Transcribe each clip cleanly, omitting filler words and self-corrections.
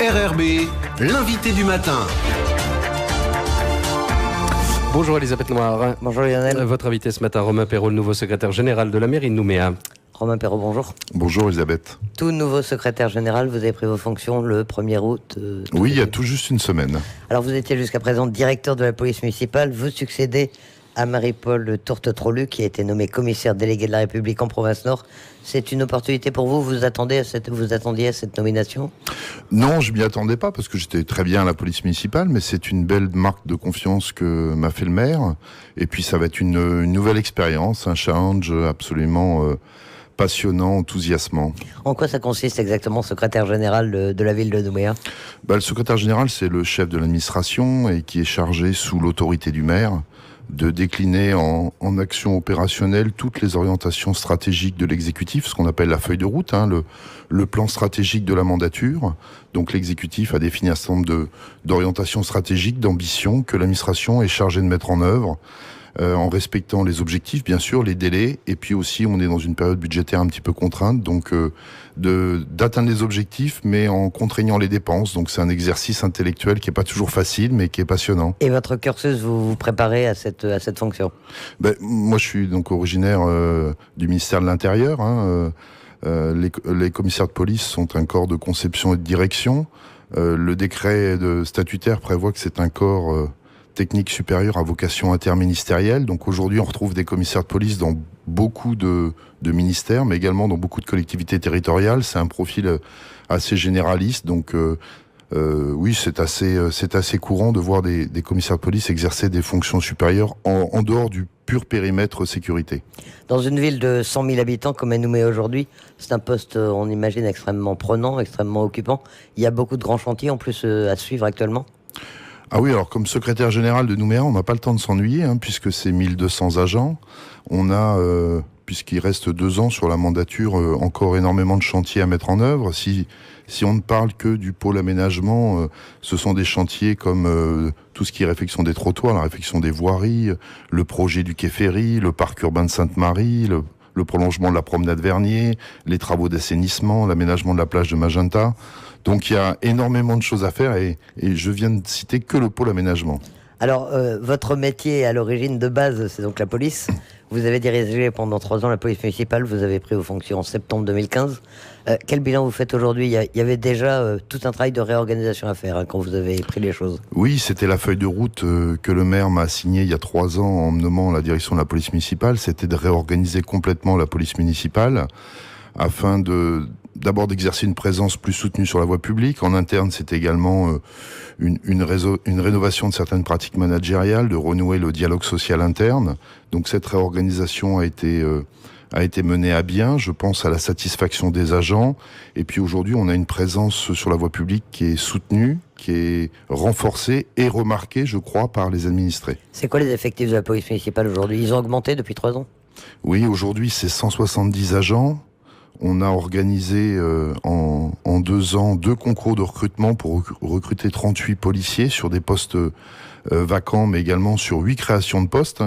RRB, l'invité du matin. Bonjour Elisabeth Noir. Bonjour Lionel. Votre invité ce matin, Romain Perrault, le nouveau secrétaire général de la mairie de Nouméa. Romain Perrault, bonjour. Bonjour Elisabeth. Tout nouveau secrétaire général, vous avez pris vos fonctions le 1er août. Oui, il y a tout juste une semaine. Alors vous étiez jusqu'à présent directeur de la police municipale, vous succédez à Marie-Paul Tourte-Trolu qui a été nommée commissaire déléguée de la République en province Nord. C'est une opportunité pour vous, vous attendiez à cette nomination ? Non, je m'y attendais pas parce que j'étais très bien à la police municipale, mais c'est une belle marque de confiance que m'a fait le maire. Et puis ça va être une nouvelle expérience, un challenge absolument passionnant, enthousiasmant. En quoi ça consiste exactement, secrétaire général de la ville de Nouméa ? Le secrétaire général, c'est le chef de l'administration et qui est chargé sous l'autorité du maire de décliner en action opérationnelle toutes les orientations stratégiques de l'exécutif, ce qu'on appelle la feuille de route, le plan stratégique de la mandature. Donc l'exécutif a défini un certain nombre d'orientations stratégiques, d'ambitions que l'administration est chargée de mettre en œuvre, en respectant les objectifs, bien sûr, les délais, et puis aussi on est dans une période budgétaire un petit peu contrainte, donc d'atteindre les objectifs, mais en contraignant les dépenses. Donc c'est un exercice intellectuel qui est pas toujours facile, mais qui est passionnant. Et votre cursus, vous vous préparez à cette fonction ? Moi, je suis donc originaire du ministère de l'Intérieur. Les commissaires de police sont un corps de conception et de direction. Le décret statutaire prévoit que c'est un corps technique supérieure à vocation interministérielle. Donc aujourd'hui, on retrouve des commissaires de police dans beaucoup de ministères, mais également dans beaucoup de collectivités territoriales. C'est un profil assez généraliste. Donc oui, c'est assez courant de voir des commissaires de police exercer des fonctions supérieures en dehors du pur périmètre sécurité. Dans une ville de 100 000 habitants comme est Nouméa aujourd'hui, c'est un poste, on imagine, extrêmement prenant, extrêmement occupant. Il y a beaucoup de grands chantiers en plus à suivre actuellement. Ah oui, alors comme secrétaire général de Nouméa, on n'a pas le temps de s'ennuyer, puisque c'est 1200 agents. On a, puisqu'il reste 2 ans sur la mandature, encore énormément de chantiers à mettre en œuvre. Si on ne parle que du pôle aménagement, ce sont des chantiers comme tout ce qui est réfection des trottoirs, la réfection des voiries, le projet du quai ferry, le parc urbain de Sainte-Marie, le prolongement de la promenade Vernier, les travaux d'assainissement, l'aménagement de la plage de Magenta. Donc il y a énormément de choses à faire et je viens de citer que le pôle aménagement. Alors, votre métier à l'origine de base, c'est donc la police. Vous avez dirigé pendant 3 ans la police municipale, vous avez pris vos fonctions en septembre 2015. Quel bilan vous faites aujourd'hui ? Il y avait déjà tout un travail de réorganisation à faire quand vous avez pris les choses. Oui, c'était la feuille de route que le maire m'a assignée il y a 3 ans en me nommant la direction de la police municipale. C'était de réorganiser complètement la police municipale afin d'abord d'exercer une présence plus soutenue sur la voie publique. En interne, c'était également une rénovation de certaines pratiques managériales, de renouer le dialogue social interne. Donc cette réorganisation a été menée à bien, je pense à la satisfaction des agents. Et puis aujourd'hui, on a une présence sur la voie publique qui est soutenue, qui est renforcée et remarquée, je crois, par les administrés. C'est quoi les effectifs de la police municipale aujourd'hui ? Ils ont augmenté depuis 3 ans ? Oui, aujourd'hui, c'est 170 agents. On a organisé en 2 ans 2 concours de recrutement pour recruter 38 policiers sur des postes vacants, mais également sur 8 créations de postes.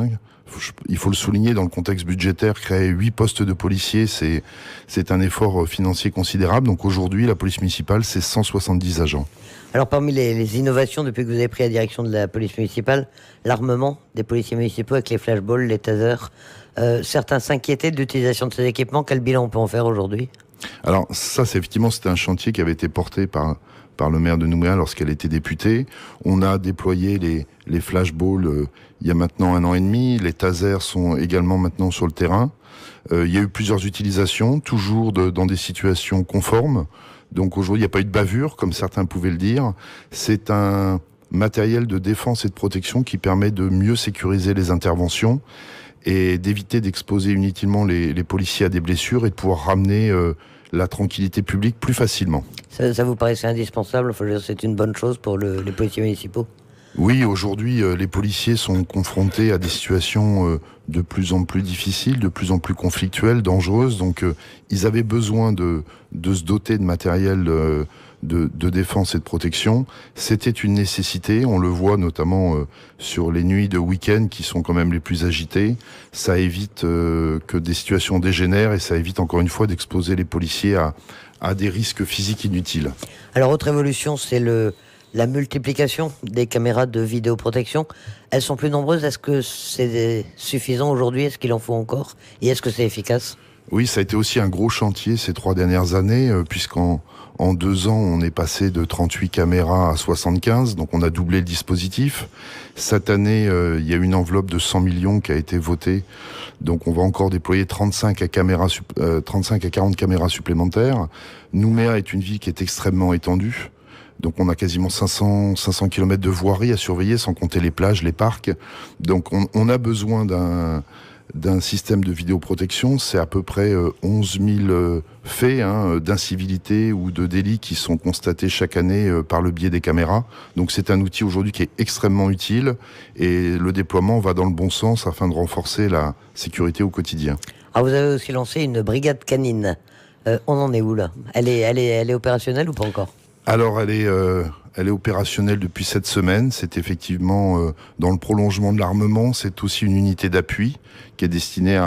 Il faut le souligner, dans le contexte budgétaire, créer 8 postes de policiers, c'est un effort financier considérable. Donc aujourd'hui, la police municipale, c'est 170 agents. Alors parmi les innovations depuis que vous avez pris la direction de la police municipale, l'armement des policiers municipaux avec les flashballs, les tasers, certains s'inquiétaient de l'utilisation de ces équipements. Quel bilan on peut en faire aujourd'hui ? Alors ça, c'était un chantier qui avait été porté par le maire de Nouméa lorsqu'elle était députée. On a déployé les flashballs il y a maintenant 1 an et demi. Les tasers sont également maintenant sur le terrain. Il y a eu plusieurs utilisations, toujours dans des situations conformes. Donc aujourd'hui, il n'y a pas eu de bavure, comme certains pouvaient le dire. C'est un matériel de défense et de protection qui permet de mieux sécuriser les interventions et d'éviter d'exposer inutilement les policiers à des blessures et de pouvoir ramener la tranquillité publique plus facilement. Ça vous paraissait indispensable ? C'est une bonne chose pour les policiers municipaux ? Oui, aujourd'hui, les policiers sont confrontés à des situations de plus en plus difficiles, de plus en plus conflictuelles, dangereuses. Donc, ils avaient besoin de se doter de matériel de défense et de protection. C'était une nécessité, on le voit notamment sur les nuits de week-end qui sont quand même les plus agitées. Ça évite que des situations dégénèrent et ça évite encore une fois d'exposer les policiers à des risques physiques inutiles. Alors, autre évolution, c'est la multiplication des caméras de vidéoprotection. Elles sont plus nombreuses. Est-ce que c'est suffisant aujourd'hui? Est-ce qu'il en faut encore? Et est-ce que c'est efficace? Oui, ça a été aussi un gros chantier ces 3 dernières années, puisqu'en 2 ans, on est passé de 38 caméras à 75, donc on a doublé le dispositif. Cette année, il y a une enveloppe de 100 millions qui a été votée, donc on va encore déployer 35 à 40 caméras supplémentaires. Nouméa est une ville qui est extrêmement étendue. Donc on a quasiment 500 km de voirie à surveiller, sans compter les plages, les parcs. Donc on a besoin d'un système de vidéoprotection. C'est à peu près 11 000 faits d'incivilité ou de délits qui sont constatés chaque année par le biais des caméras. Donc c'est un outil aujourd'hui qui est extrêmement utile et le déploiement va dans le bon sens afin de renforcer la sécurité au quotidien. Alors, vous avez aussi lancé une brigade canine. On en est où là? Elle est opérationnelle ou pas encore? Alors elle est opérationnelle depuis cette semaine. C'est effectivement dans le prolongement de l'armement. C'est aussi une unité d'appui qui est destinée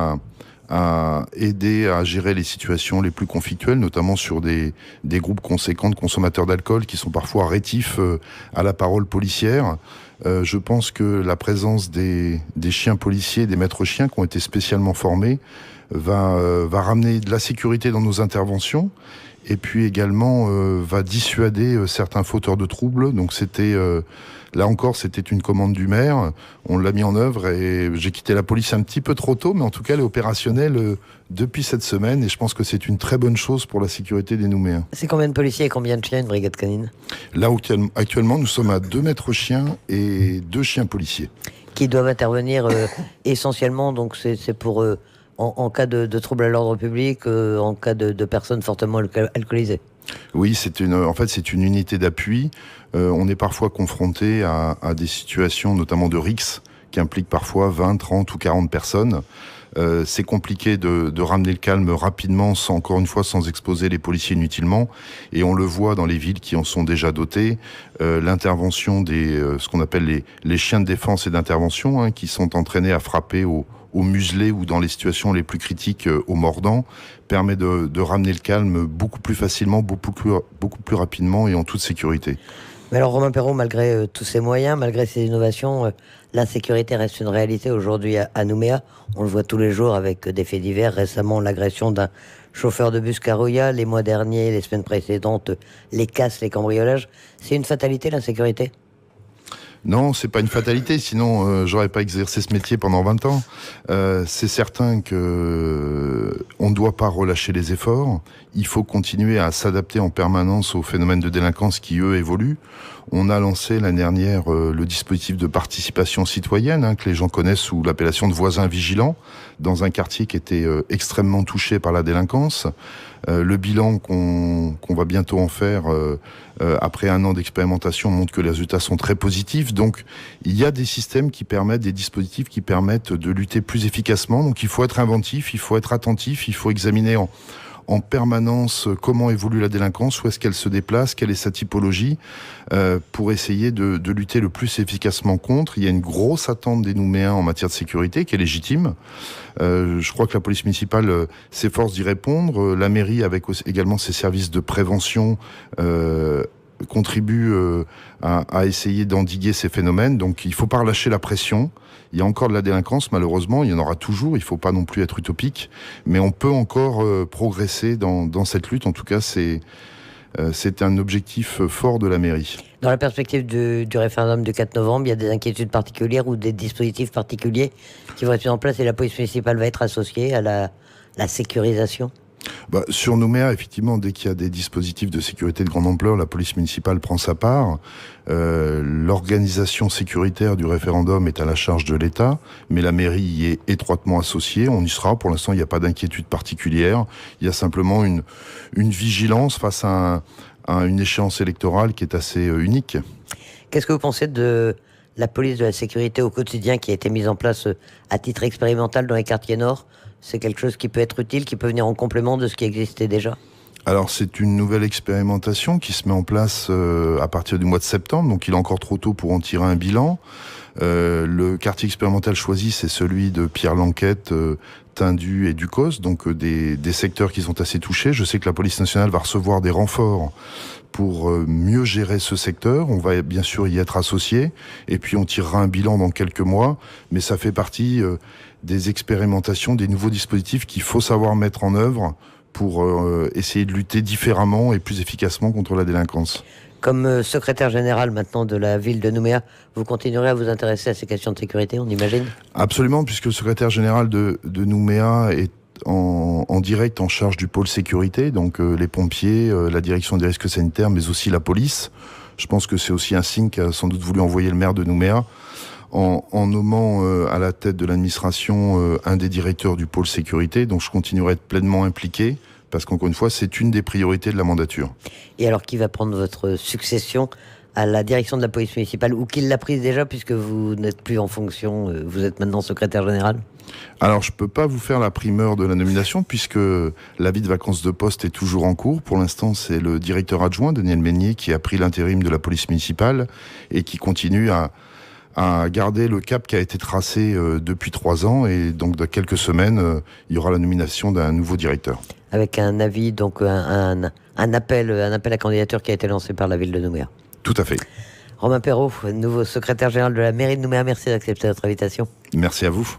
à aider à gérer les situations les plus conflictuelles, notamment sur des groupes conséquents de consommateurs d'alcool qui sont parfois rétifs à la parole policière. Je pense que la présence des chiens policiers, des maîtres chiens qui ont été spécialement formés, va ramener de la sécurité dans nos interventions. Et puis également va dissuader certains fauteurs de troubles. Donc là encore, c'était une commande du maire. On l'a mis en œuvre et j'ai quitté la police un petit peu trop tôt, mais en tout cas, elle est opérationnelle depuis cette semaine et je pense que c'est une très bonne chose pour la sécurité des Nouméens. C'est combien de policiers et combien de chiens, une brigade canine? Là, actuellement, nous sommes à 2 maîtres chiens et 2 chiens policiers. Qui doivent intervenir essentiellement, donc c'est pour... En cas de trouble à l'ordre public, en cas de personnes fortement alcoolisées. Oui, c'est une unité d'appui. On est parfois confronté à des situations, notamment de RIX, qui impliquent parfois 20, 30 ou 40 personnes. C'est compliqué de ramener le calme rapidement, sans exposer les policiers inutilement. Et on le voit dans les villes qui en sont déjà dotées. L'intervention ce qu'on appelle les chiens de défense et d'intervention, qui sont entraînés à frapper au muselé ou dans les situations les plus critiques au mordant, permet de ramener le calme beaucoup plus facilement, beaucoup plus rapidement et en toute sécurité. Mais alors Romain Perrault, malgré tous ces moyens, malgré ces innovations, l'insécurité reste une réalité aujourd'hui à Nouméa. On le voit tous les jours avec des faits divers. Récemment, l'agression d'un chauffeur de bus Caroya, les mois derniers, les semaines précédentes, les casses, les cambriolages. C'est une fatalité, l'insécurité ? Non, c'est pas une fatalité, sinon j'aurais pas exercé ce métier pendant 20 ans. C'est certain que on ne doit pas relâcher les efforts. Il faut continuer à s'adapter en permanence aux phénomènes de délinquance qui, eux, évoluent. On a lancé l'année dernière le dispositif de participation citoyenne, que les gens connaissent sous l'appellation de voisins vigilants, dans un quartier qui était extrêmement touché par la délinquance. Le bilan qu'on va bientôt en faire après 1 an d'expérimentation montre que les résultats sont très positifs. Donc il y a des systèmes des dispositifs qui permettent de lutter plus efficacement. Donc il faut être inventif, il faut être attentif, il faut examiner en permanence comment évolue la délinquance, où est-ce qu'elle se déplace, quelle est sa typologie, pour essayer de lutter le plus efficacement contre. Il y a une grosse attente des Nouméens en matière de sécurité qui est légitime. Je crois que la police municipale s'efforce d'y répondre. La mairie, avec également ses services de prévention, contribue à essayer d'endiguer ces phénomènes. Donc il ne faut pas relâcher la pression. Il y a encore de la délinquance, malheureusement, il y en aura toujours, il ne faut pas non plus être utopique, mais on peut encore progresser dans cette lutte. En tout cas, c'est un objectif fort de la mairie. Dans la perspective du référendum du 4 novembre, il y a des inquiétudes particulières ou des dispositifs particuliers qui vont être mis en place et la police municipale va être associée à la sécurisation ? Sur Nouméa, effectivement, dès qu'il y a des dispositifs de sécurité de grande ampleur, la police municipale prend sa part. L'organisation sécuritaire du référendum est à la charge de l'État, mais la mairie y est étroitement associée. On y sera. Pour l'instant, il n'y a pas d'inquiétude particulière. Il y a simplement une vigilance face à une échéance électorale qui est assez unique. Qu'est-ce que vous pensez de la police de la sécurité au quotidien qui a été mise en place à titre expérimental dans les quartiers nord ? C'est quelque chose qui peut être utile, qui peut venir en complément de ce qui existait déjà ? Alors c'est une nouvelle expérimentation qui se met en place à partir du mois de septembre, donc il est encore trop tôt pour en tirer un bilan. Le quartier expérimental choisi, c'est celui de Pierre-Lanquette, Tindu et Ducos, donc des secteurs qui sont assez touchés. Je sais que la police nationale va recevoir des renforts pour mieux gérer ce secteur. On va bien sûr y être associé, et puis on tirera un bilan dans quelques mois, mais ça fait partie des expérimentations, des nouveaux dispositifs qu'il faut savoir mettre en œuvre pour essayer de lutter différemment et plus efficacement contre la délinquance. Comme secrétaire général maintenant de la ville de Nouméa, vous continuerez à vous intéresser à ces questions de sécurité, on imagine ? Absolument, puisque le secrétaire général de Nouméa est en direct en charge du pôle sécurité, donc les pompiers, la direction des risques sanitaires, mais aussi la police. Je pense que c'est aussi un signe qu'a sans doute voulu envoyer le maire de Nouméa en nommant à la tête de l'administration un des directeurs du pôle sécurité. Donc je continuerai à être pleinement impliqué, parce qu'encore une fois, c'est une des priorités de la mandature. Et alors, qui va prendre votre succession à la direction de la police municipale, ou qui l'a prise déjà, puisque vous n'êtes plus en fonction, vous êtes maintenant secrétaire général ? Alors, je peux pas vous faire la primeur de la nomination, puisque l'avis de vacances de poste est toujours en cours. Pour l'instant, c'est le directeur adjoint, Daniel Meignier, qui a pris l'intérim de la police municipale et qui continue à garder le cap qui a été tracé depuis 3 ans. Et donc, dans quelques semaines, il y aura la nomination d'un nouveau directeur. Avec un avis, donc un appel à candidature qui a été lancé par la ville de Nouméa. Tout à fait. Romain Perrault, nouveau secrétaire général de la mairie de Nouméa, merci d'accepter notre invitation. Merci à vous.